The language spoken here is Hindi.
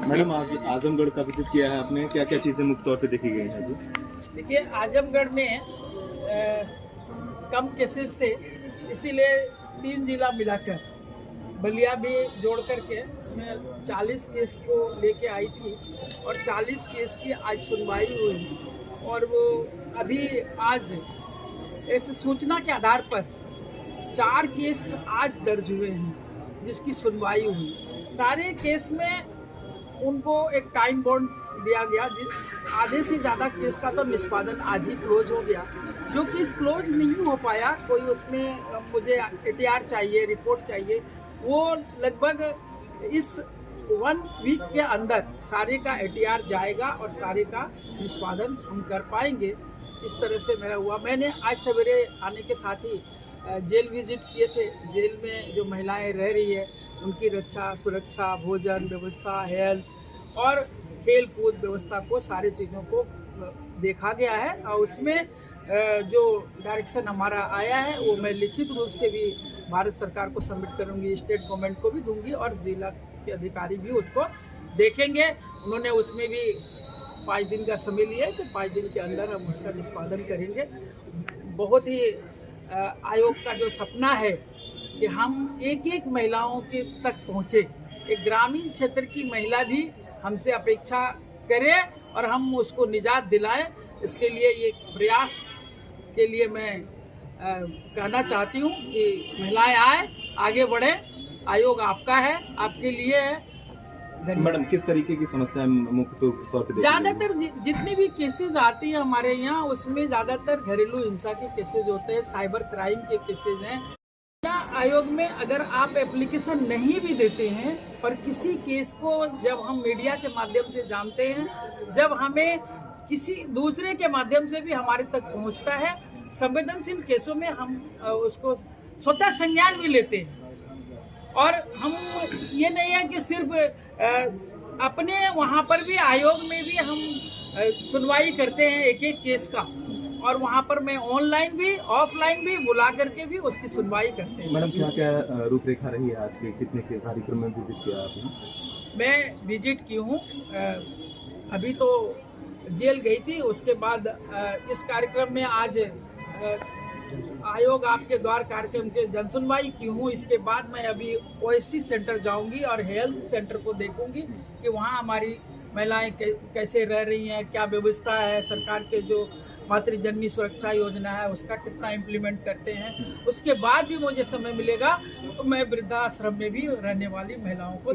मैडम आज आजमगढ़ का विजिट किया है आपने, क्या क्या चीज़ें मुख्य तौर पे देखी गई हैं? जी देखिए, आजमगढ़ में कम केसेस थे, इसीलिए 3 जिला मिलाकर बलिया भी जोड़ करके इसमें 40 केस को लेके आई थी और 40 केस की आज सुनवाई हुई। और वो अभी आज इस सूचना के आधार पर 4 केस आज दर्ज हुए हैं जिसकी सुनवाई हुई। सारे केस में उनको एक टाइम बाउंड दिया गया। आधे से ज़्यादा केस का तो निष्पादन आज ही क्लोज हो गया। जो केस क्लोज नहीं हो पाया, कोई उसमें मुझे एटीआर चाहिए, रिपोर्ट चाहिए, वो लगभग इस 1 वीक के अंदर सारे का एटीआर जाएगा और सारे का निष्पादन हम कर पाएंगे। इस तरह से मेरा हुआ। मैंने आज सवेरे आने के साथ ही जेल विजिट किए थे। जेल में जो महिलाएं रह रही है उनकी रक्षा, सुरक्षा, भोजन व्यवस्था, हेल्थ और खेल कूद व्यवस्था को, सारी चीज़ों को देखा गया है। और उसमें जो डायरेक्शन हमारा आया है वो मैं लिखित रूप से भी भारत सरकार को सबमिट करूंगी, स्टेट गवर्नमेंट को भी दूंगी और जिला के अधिकारी भी उसको देखेंगे। उन्होंने उसमें भी 5 दिन का समय लिया है कि 5 दिन के अंदर हम उसका निष्पादन करेंगे। बहुत ही आयोग का जो सपना है कि हम एक महिलाओं के तक पहुँचे, एक ग्रामीण क्षेत्र की महिला भी हमसे अपेक्षा करे और हम उसको निजात दिलाएं। इसके लिए ये प्रयास के लिए मैं कहना चाहती हूँ कि महिलाएं आए, आगे बढ़े। आयोग आपका है, आपके लिए है। मैडम, किस तरीके की समस्याएं मुख्य तौर पे? ज़्यादातर जितनी भी केसेस आती हैं हमारे यहाँ, उसमें ज़्यादातर घरेलू हिंसा के केसेस होते हैं, साइबर क्राइम के केसेस हैं। आयोग में अगर आप एप्लीकेशन नहीं भी देते हैं, पर किसी केस को जब हम मीडिया के माध्यम से जानते हैं, जब हमें किसी दूसरे के माध्यम से भी हमारे तक पहुंचता है, संवेदनशील केसों में हम उसको स्वतः संज्ञान भी लेते हैं। और हम ये नहीं है कि सिर्फ अपने वहाँ पर भी, आयोग में भी हम सुनवाई करते हैं एक एक केस का, और वहाँ पर मैं ऑनलाइन भी ऑफलाइन भी बुला करके भी उसकी सुनवाई करते हैं। मैडम, क्या क्या रूपरेखा रही है आज के, कितने के कार्यक्रम में विजिट किया आपने? मैं विजिट की हूँ, अभी तो जेल गई थी, उसके बाद इस कार्यक्रम में आज आयोग आपके द्वार कार्यक्रम के जनसुनवाई की हूँ। इसके बाद मैं अभी ओएससी सेंटर जाऊँगी और हेल्थ सेंटर को देखूँगी कि वहाँ हमारी महिलाएं कैसे रह रही हैं, क्या व्यवस्था है, सरकार के जो मातृजननी सुरक्षा योजना है उसका कितना इम्प्लीमेंट करते हैं। उसके बाद भी मुझे समय मिलेगा तो मैं वृद्धाश्रम में भी रहने वाली महिलाओं को